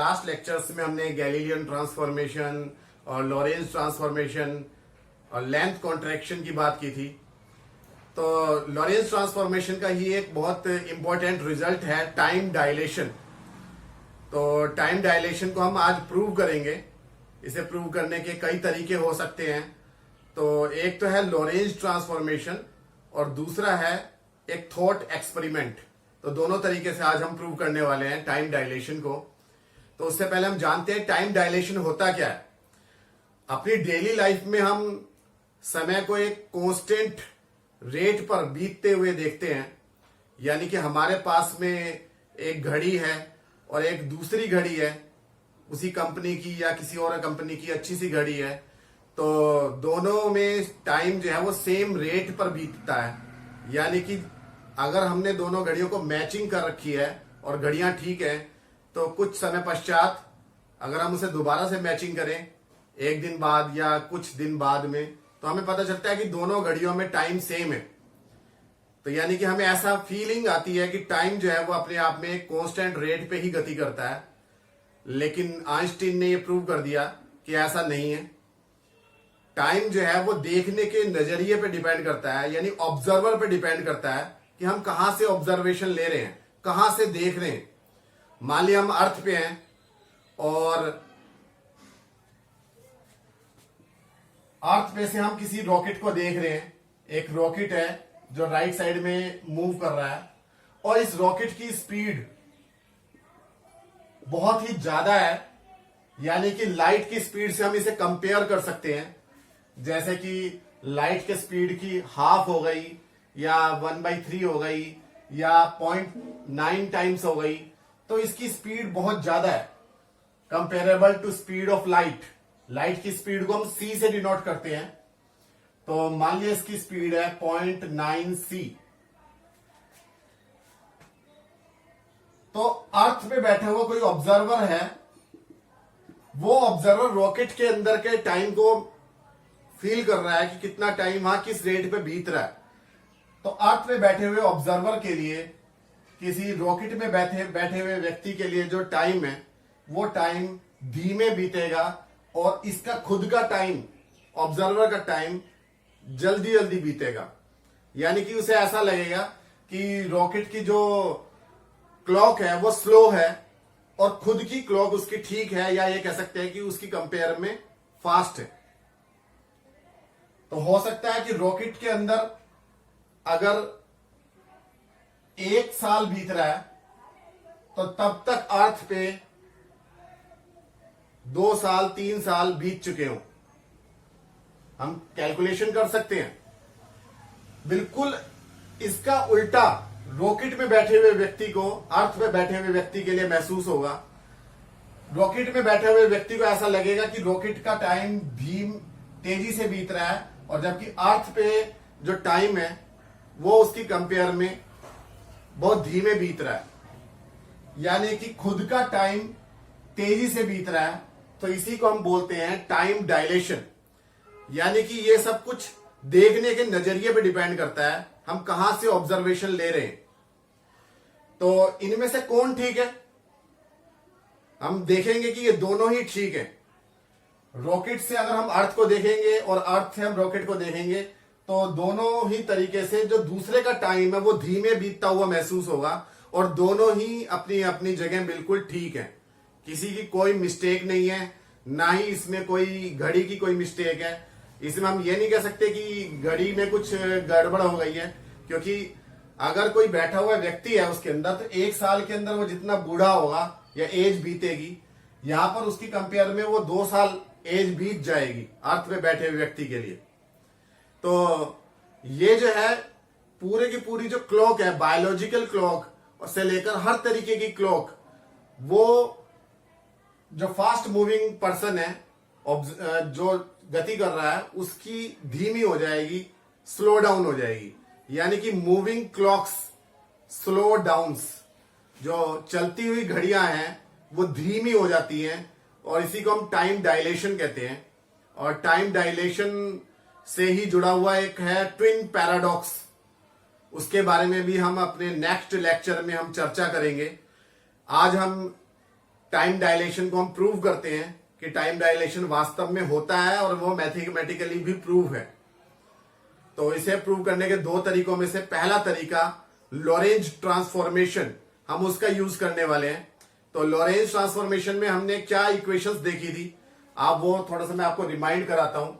Last lectures में हमने Galilean transformation और लॉरेंज ट्रांसफॉर्मेशन और लेंथ कॉन्ट्रैक्शन की बात की थी। तो लॉरेंज ट्रांसफॉर्मेशन का ही एक बहुत इंपॉर्टेंट रिजल्ट है टाइम डायलेशन। तो टाइम डायलेशन को हम आज प्रूव करेंगे। इसे प्रूव करने के कई तरीके हो सकते हैं। तो एक तो है लॉरेंज ट्रांसफॉर्मेशन और दूसरा है एक थॉट एक्सपेरिमेंट। तो दोनों तरीके से आज हम प्रूव करने वाले हैं टाइम डायलेशन को। तो उससे पहले हम जानते हैं टाइम डायलेशन होता क्या है। अपनी डेली लाइफ में हम समय को एक कांस्टेंट रेट पर बीतते हुए देखते हैं, यानी कि हमारे पास में एक घड़ी है और एक दूसरी घड़ी है उसी कंपनी की या किसी और कंपनी की अच्छी सी घड़ी है। तो दोनों में टाइम जो है वो सेम रेट पर बीतता है, यानी कि अगर हमने दोनों घड़ियों को मैचिंग कर रखी है और घड़ियां ठीक है तो कुछ समय पश्चात अगर हम उसे दोबारा से मैचिंग करें एक दिन बाद या कुछ दिन बाद में, तो हमें पता चलता है कि दोनों घड़ियों में टाइम सेम है। तो यानी कि हमें ऐसा फीलिंग आती है कि टाइम जो है वो अपने आप में कांस्टेंट रेट पे ही गति करता है। लेकिन आइंस्टीन ने ये प्रूव कर दिया कि ऐसा नहीं है। टाइम जो है वो देखने के नजरिए पे डिपेंड करता है, यानी ऑब्जर्वर पे डिपेंड करता है कि हम कहां से ऑब्जर्वेशन ले रहे हैं, कहां से देख रहे हैं। मान लिया हम अर्थ पे हैं और अर्थ पे से हम किसी रॉकेट को देख रहे हैं। एक रॉकेट है जो राइट साइड में मूव कर रहा है और इस रॉकेट की स्पीड बहुत ही ज्यादा है, यानी कि लाइट की स्पीड से हम इसे कंपेयर कर सकते हैं। जैसे कि लाइट के स्पीड की हाफ हो गई या 1/3 हो गई या 0.9 टाइम्स हो गई। तो इसकी स्पीड बहुत ज्यादा है, comparable to speed of light. Light की स्पीड को हम c से डिनोट करते हैं। तो मान लिया इसकी स्पीड है 0.9 c। तो अर्थ पे बैठा हुआ कोई ऑब्जर्वर है, वो ऑब्जर्वर रॉकेट के अंदर के टाइम को फील कर रहा है कि कितना टाइम वहां किस रेट पे बीत रहा है। तो अर्थ पे बैठे हुए ऑब्जर्वर के लिए, किसी रॉकेट में बैठे हुए व्यक्ति के लिए जो टाइम है वो टाइम धीमे बीतेगा और इसका खुद का टाइम, ऑब्जर्वर का टाइम जल्दी जल्दी बीतेगा। यानी कि उसे ऐसा लगेगा कि रॉकेट की जो क्लॉक है वो स्लो है और खुद की क्लॉक उसकी ठीक है, या ये कह सकते हैं कि उसकी कंपेयर में फास्ट है। तो हो सकता है कि रॉकेट के अंदर अगर 1 साल बीत रहा है तो तब तक अर्थ पे 2 साल 3 साल बीत चुके हों। हम कैलकुलेशन कर सकते हैं। बिल्कुल इसका उल्टा रॉकेट में बैठे हुए व्यक्ति को अर्थ पे बैठे हुए व्यक्ति के लिए महसूस होगा। रॉकेट में बैठे हुए व्यक्ति को ऐसा लगेगा कि रॉकेट का टाइम तेजी से बीत रहा है, और जबकि अर्थ पे जो टाइम है वो उसकी कंपेयर में बहुत धीमे बीत रहा है, यानी कि खुद का टाइम तेजी से बीत रहा है। तो इसी को हम बोलते हैं टाइम डायलेशन। यानी कि ये सब कुछ देखने के नजरिए पे डिपेंड करता है, हम कहां से ऑब्जर्वेशन ले रहे हैं। तो इनमें से कौन ठीक है, हम देखेंगे कि ये दोनों ही ठीक है। रॉकेट से अगर हम अर्थ को देखेंगे और अर्थ से हम रॉकेट को देखेंगे तो दोनों ही तरीके से जो दूसरे का टाइम है वो धीमे बीतता हुआ महसूस होगा, और दोनों ही अपनी अपनी जगह बिल्कुल ठीक है। किसी की कोई मिस्टेक नहीं है, ना ही इसमें कोई घड़ी की कोई मिस्टेक है। इसमें हम ये नहीं कह सकते कि घड़ी में कुछ गड़बड़ हो गई है, क्योंकि अगर कोई बैठा हुआ व्यक्ति है उसके अंदर तो 1 साल के अंदर वो जितना बूढ़ा होगा या एज बीतेगी, यहां पर उसकी कंपेयर में वो 2 साल एज बीत जाएगी अर्थ पे बैठे हुए व्यक्ति के लिए। तो ये जो है पूरे की पूरी जो क्लॉक है, बायोलॉजिकल क्लॉक से लेकर हर तरीके की क्लॉक, वो जो फास्ट मूविंग पर्सन है, जो गति कर रहा है, उसकी धीमी हो जाएगी, स्लो डाउन हो जाएगी। यानी कि मूविंग क्लॉक्स स्लो डाउन्स, जो चलती हुई घड़ियां हैं वो धीमी हो जाती हैं, और इसी को हम टाइम डायलेशन कहते हैं। और टाइम डायलेशन से ही जुड़ा हुआ एक है ट्विन पैराडॉक्स, उसके बारे में भी हम अपने नेक्स्ट लेक्चर में हम चर्चा करेंगे। आज हम टाइम डायलेशन को हम प्रूव करते हैं कि टाइम डायलेशन वास्तव में होता है और वो मैथमेटिकली भी प्रूव है। तो इसे प्रूव करने के दो तरीकों में से पहला तरीका लॉरेंज ट्रांसफॉर्मेशन, हम उसका यूज करने वाले हैं। तो लॉरेंज ट्रांसफॉर्मेशन में हमने क्या इक्वेशंस देखी थी, आप वो थोड़ा सा मैं आपको रिमाइंड कराता हूं।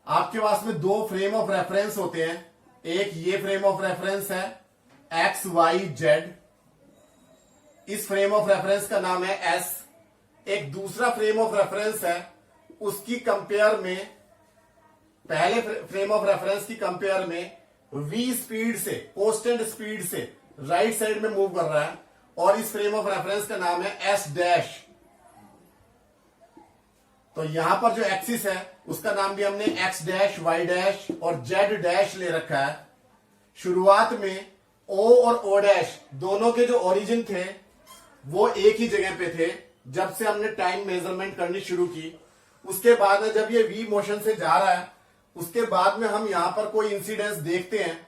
आपके पास में दो फ्रेम ऑफ रेफरेंस होते हैं, एक ये फ्रेम ऑफ रेफरेंस है एक्स वाई जेड, इस फ्रेम ऑफ रेफरेंस का नाम है एस। एक दूसरा फ्रेम ऑफ रेफरेंस है, उसकी कंपेयर में, पहले फ्रेम ऑफ रेफरेंस की कंपेयर में v स्पीड से, कांस्टेंट स्पीड से राइट साइड में मूव कर रहा है, और इस फ्रेम ऑफ रेफरेंस का नाम है एस डैश। तो यहां पर जो एक्सिस है उसका नाम भी हमने एक्स डैश, वाई डैश और जेड डैश ले रखा है। शुरुआत में ओ और ओ डैश दोनों के जो ओरिजिन थे वो एक ही जगह पे थे जब से हमने टाइम मेजरमेंट करनी शुरू की। उसके बाद में जब ये वी मोशन से जा रहा है, उसके बाद में हम यहां पर कोई इंसिडेंस देखते हैं,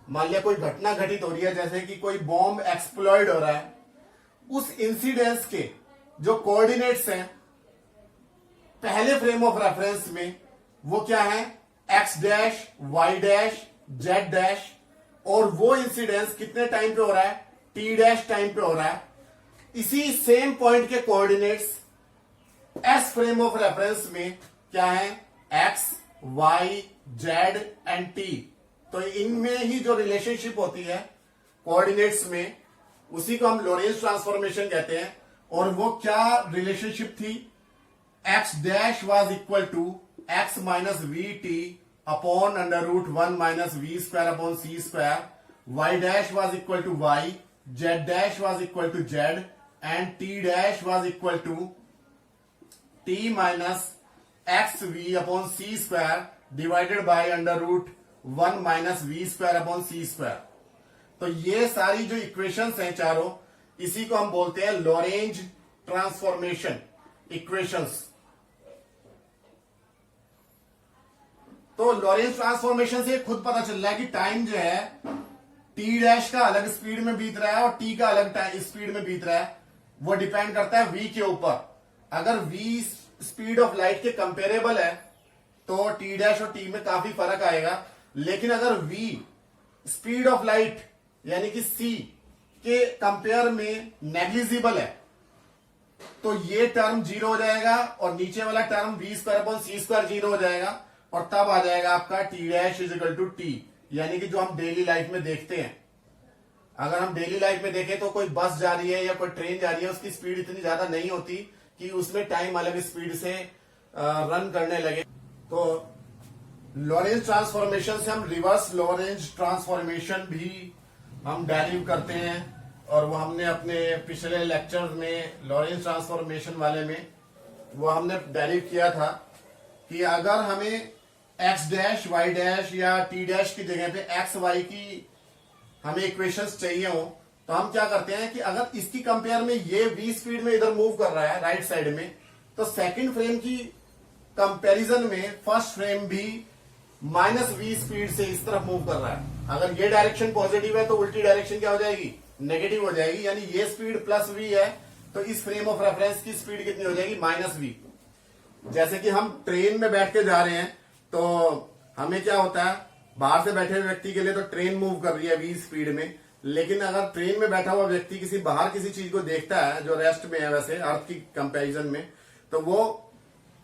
मान लिया कोई घटना घटित हो रही है, जैसे कि कोई बॉम्ब एक्सप्लॉयड हो रहा है, उस इंसिडेंस के जो कोऑर्डिनेट्स हैं पहले फ्रेम ऑफ रेफरेंस में वो क्या है, x dash, y dash, z dash, और वो इंसिडेंस कितने टाइम पे हो रहा है, टी डैश टाइम पे हो रहा है। इसी सेम पॉइंट के coordinates S frame of reference में क्या है, x, y, z and t. तो इनमें ही जो रिलेशनशिप होती है कोऑर्डिनेट्स में, उसी को हम लॉरेंज ट्रांसफॉर्मेशन कहते हैं। और वो क्या रिलेशनशिप थी, x dash was equal to x minus v t upon under root 1 minus v square upon c square, y dash was equal to y, z dash was equal to z and t dash was equal to t minus x v upon c square divided by under root 1 minus v square upon c square. तो ये सारी जो equations हैं चारों, इसी को हम बोलते हैं लॉरेंज ट्रांसफॉर्मेशन इक्वेशंस। तो लॉरेंज ट्रांसफॉर्मेशन से खुद पता चल रहा है कि टाइम जो है टी डैश का अलग स्पीड में बीत रहा है और टी का अलग स्पीड में बीत रहा है। वो डिपेंड करता है वी के ऊपर। अगर वी स्पीड ऑफ लाइट के कंपेरेबल है तो टी डैश और टी में काफी फर्क आएगा, लेकिन अगर वी स्पीड ऑफ लाइट यानी कि सी के कंपेयर में नेग्लिजिबल है तो ये टर्म जीरो हो जाएगा और नीचे वाला term v square upon c square zero हो जाएगा, और तब आ जाएगा आपका t dash is equal to t. यानी कि जो हम डेली लाइफ में देखते हैं, अगर हम डेली लाइफ में देखें तो कोई बस जा रही है या कोई ट्रेन जा रही है, उसकी स्पीड इतनी ज्यादा नहीं होती कि उसमें टाइम अलग स्पीड से रन करने लगे। तो लॉरेंज ट्रांसफॉर्मेशन से हम रिवर्स लॉरेंज ट्रांसफॉर्मेशन भी हम डेरिव करते हैं, और वो हमने अपने पिछले लेक्चर में लॉरेंज ट्रांसफॉर्मेशन वाले में वो हमने डेरिव किया था कि अगर हमें एक्स डैश, वाई डैश या टी डैश की जगह पे एक्स वाई की हमें इक्वेशंस चाहिए हो, तो हम क्या करते हैं कि अगर इसकी कंपेयर में ये v स्पीड में इधर मूव कर रहा है राइट साइड में, तो सेकंड फ्रेम की कंपैरिजन में फर्स्ट फ्रेम भी माइनस v स्पीड से इस तरफ मूव कर रहा है। अगर ये डायरेक्शन पॉजिटिव है तो उल्टी डायरेक्शन क्या हो जाएगी, नेगेटिव हो जाएगी। यानी ये स्पीड प्लस v है तो इस फ्रेम ऑफ रेफरेंस की स्पीड कितनी हो जाएगी, माइनस v। जैसे कि हम ट्रेन में बैठ के जा रहे हैं तो हमें क्या होता है, बाहर से बैठे हुए व्यक्ति के लिए तो ट्रेन मूव कर रही है v स्पीड में, लेकिन अगर ट्रेन में बैठा हुआ व्यक्ति किसी बाहर किसी चीज को देखता है जो रेस्ट में है वैसे अर्थ की कंपैरिजन में, तो वो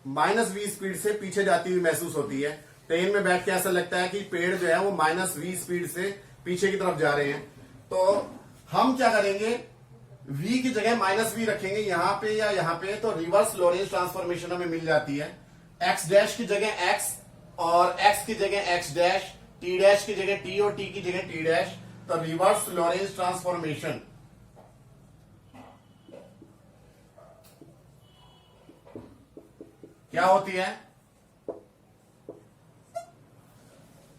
माइनस v स्पीड से पीछे जाती हुई महसूस होती है। ट्रेन में बैठ के ऐसा लगता है कि पेड़ जो है वो माइनस v स्पीड से पीछे की तरफ जा रहे हैं। तो हम क्या करेंगे, v की जगह माइनस v रखेंगे यहां पे या यहां पे, तो रिवर्स लॉरेंज ट्रांसफॉर्मेशन हमें मिल जाती है। x डैश की जगह x और x की जगह x डैश, t डैश की जगह t और t की जगह t डैश, तो रिवर्स लॉरेंज ट्रांसफॉर्मेशन। क्या होती है,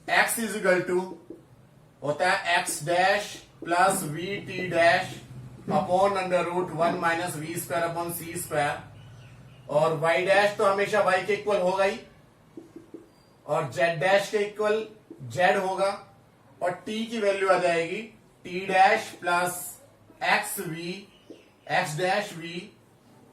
x इज इक्वल टू होता है x dash plus v t dash upon under root 1 minus v square upon c square, और y डैश तो हमेशा y के इक्वल होगा ही, और z डैश के इक्वल z होगा, और t की वैल्यू आ जाएगी t dash plus x v, x dash v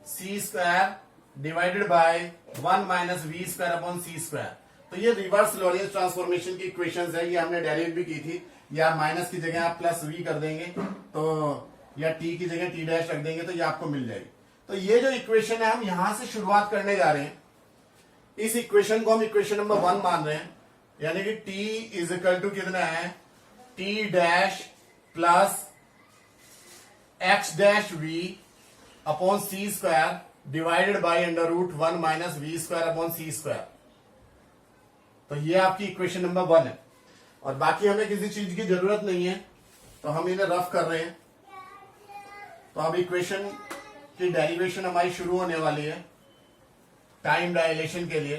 c square divided by 1 minus v square upon c square. तो ये रिवर्स लॉरेंस ट्रांसफॉर्मेशन की इक्वेशंस है, ये हमने डेरिव भी की थी। या माइनस की जगह आप प्लस वी कर देंगे तो, या टी की जगह टी डैश रख देंगे तो ये आपको मिल जाएगी। तो ये जो इक्वेशन है हम यहां से शुरुआत करने जा रहे हैं। इस इक्वेशन को हम इक्वेशन नंबर 1 मान रहे हैं, यानी कि t इज इक्वल टू कितना है, t dash plus x dash v upon c square divided by under root 1 minus v square upon c square. तो ये आपकी इक्वेशन नंबर 1 है, और बाकी हमें किसी चीज की जरूरत नहीं है, तो हम इन्हें रफ कर रहे हैं। तो अब इक्वेशन की डेरिवेशन हमारी शुरू होने वाली है टाइम डायलेशन के लिए।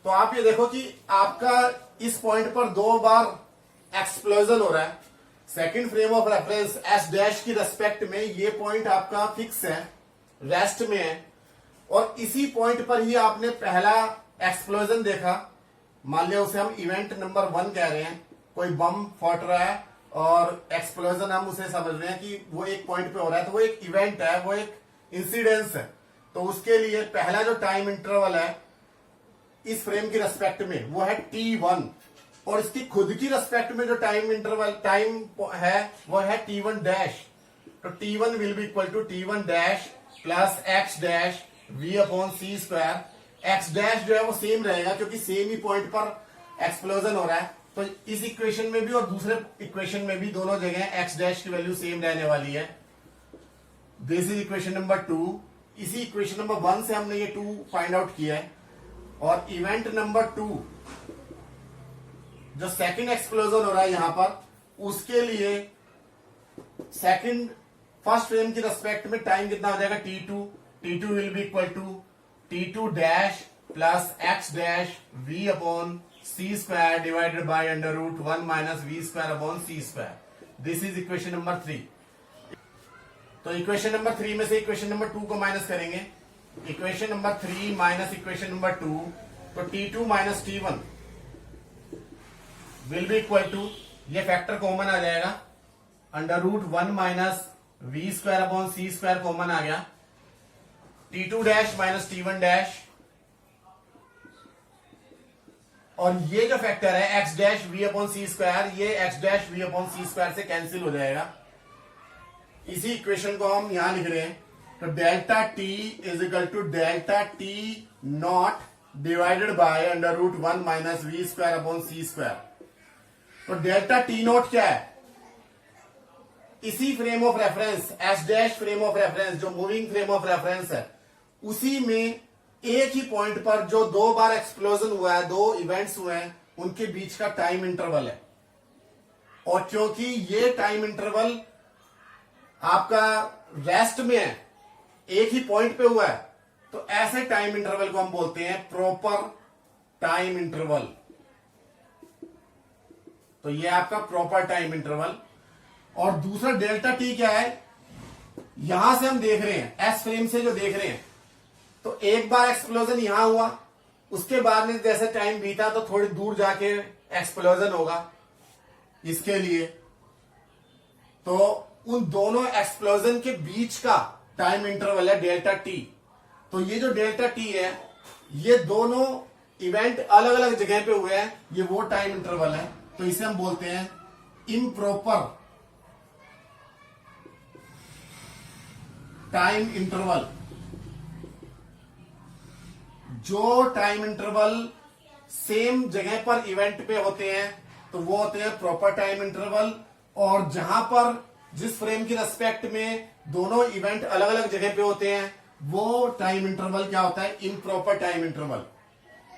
तो आप ये देखो कि आपका इस पॉइंट पर 2 बार एक्सप्लोजन हो रहा है। Second frame of reference S dash की रेस्पेक्ट में ये पॉइंट आपका फिक्स है, रेस्ट में है, और इसी पॉइंट पर ही आपने पहला एक्सप्लोजन देखा। मान लिया उसे हम इवेंट नंबर 1 कह रहे हैं, कोई बम फट रहा है और एक्सप्लोजन हम उसे समझ रहे हैं कि वो एक पॉइंट पे हो रहा है, तो वो एक इवेंट है, वो एक इंसिडेंस है। तो उसके लिए पहला जो टाइम इंटरवल है इस फ्रेम की रेस्पेक्ट में वो है t1, और इसकी खुद की रेस्पेक्ट में जो टाइम इंटरवल टाइम है वो है t1 डैश। तो t1 will be equal to t1 dash plus x dash v upon c square. x dash जो है वो सेम रहेगा क्योंकि सेम ही पॉइंट पर एक्सप्लोजन हो रहा है। तो इस इक्वेशन में भी और दूसरे इक्वेशन में भी दोनों जगह x डैश की वैल्यू सेम रहने वाली है। This is equation number 2। इसी इक्वेशन नंबर 1 से हमने ये 2 फाइंड आउट किया है। और इवेंट नंबर 2 जो सेकंड एक्सप्लोजन हो रहा है यहां पर, उसके लिए फर्स्ट फ्रेम की रेस्पेक्ट में टाइम कितना हो जाएगा, t2 will be equal to t2 dash plus x dash v upon c square divided by under root 1 minus v square upon c square. This is equation number 3। तो equation number 3 में से equation number 2 को minus करेंगे। Equation number 3 minus equation number 2, तो t2 minus t1 will be equal to, ये factor common आ जाएगा, under root 1 minus v square upon c square common आ गया, t2 dash minus t1 dash, और ये जो फैक्टर है x dash v upon c square, ये x dash v upon c square से कैंसिल हो जाएगा। इसी इक्वेशन को हम यहां लिख रहे हैं। तो delta t is equal to delta t naught divided by under root 1 minus v square upon c square. तो डेल्टा t नॉट क्या है, इसी frame of reference S dash frame of reference जो मूविंग फ्रेम ऑफ रेफरेंस है, उसी में एक ही point पर जो 2 बार एक्सप्लोजन हुआ है, 2 इवेंट्स हुए हैं, उनके बीच का टाइम इंटरवल है। और क्योंकि ये टाइम इंटरवल आपका रेस्ट में है, एक ही पॉइंट पे हुआ है, तो ऐसे टाइम इंटरवल को हम बोलते हैं प्रॉपर टाइम इंटरवल। तो ये आपका प्रॉपर टाइम इंटरवल। और दूसरा डेल्टा टी क्या है, यहां से हम देख रहे हैं, एस फ्रेम से जो देख रहे हैं, तो एक बार एक्सप्लोजन यहां हुआ, उसके बाद में जैसे टाइम बीता तो थोड़ी दूर जाके एक्सप्लोजन होगा इसके लिए। तो उन दोनों एक्सप्लोजन के बीच का टाइम इंटरवल है डेल्टा टी। तो ये जो डेल्टा टी है, ये दोनों इवेंट अलग अलग जगह पे हुए हैं, ये वो टाइम इंटरवल है। तो इसे हम बोलते हैं इम्प्रॉपर टाइम इंटरवल। जो टाइम इंटरवल सेम जगह पर इवेंट पे होते हैं तो वो होते हैं प्रॉपर टाइम इंटरवल, और जहां पर जिस फ्रेम की रेस्पेक्ट में दोनों इवेंट अलग अलग जगह पे होते हैं वो टाइम इंटरवल क्या होता है, इम्प्रॉपर टाइम इंटरवल।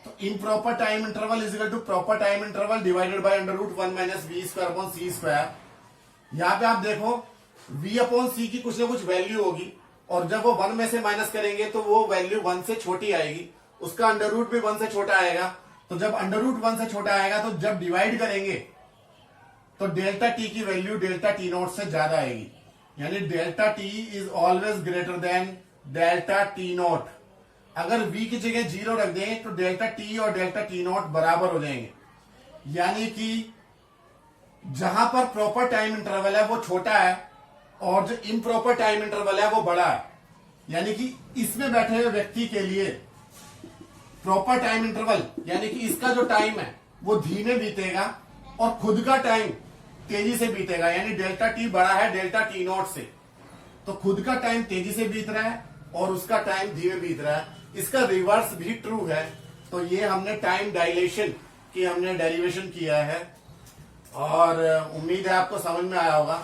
तो improper time interval is equal to proper time interval divided by under root 1 minus v square upon c square. यहां पे आप देखो v अपॉन सी की कुछ ना कुछ वैल्यू होगी, और जब वो 1 में से माइनस करेंगे तो वो वैल्यू 1 से छोटी आएगी, उसका अंडर रूट भी 1 से छोटा आएगा। तो जब अंडर रूट 1 से छोटा आएगा तो जब डिवाइड करेंगे तो डेल्टा टी की वैल्यू डेल्टा टी नॉट से ज्यादा आएगी, यानी delta T is always greater than delta T not. अगर v की जगह 0 रख दें तो डेल्टा टी और डेल्टा टी नॉट बराबर हो जाएंगे, यानी कि जहां पर प्रॉपर टाइम इंटरवल है वो छोटा है और जो इम्प्रॉपर टाइम इंटरवल है वो बड़ा है, यानी कि इसमें बैठे हुए व्यक्ति के लिए प्रॉपर टाइम इंटरवल यानी कि इसका जो टाइम है वो धीमे बीतेगा और खुद का टाइम तेजी से बीतेगा, यानी डेल्टा टी बड़ा है डेल्टा टी नॉट से, तो खुद का टाइम तेजी से बीत रहा है और उसका टाइम धीमे बीत रहा है। इसका रिवर्स भी ट्रू है। तो ये हमने टाइम डायलेशन की हमने डेरिवेशन किया है और उम्मीद है आपको समझ में आया होगा।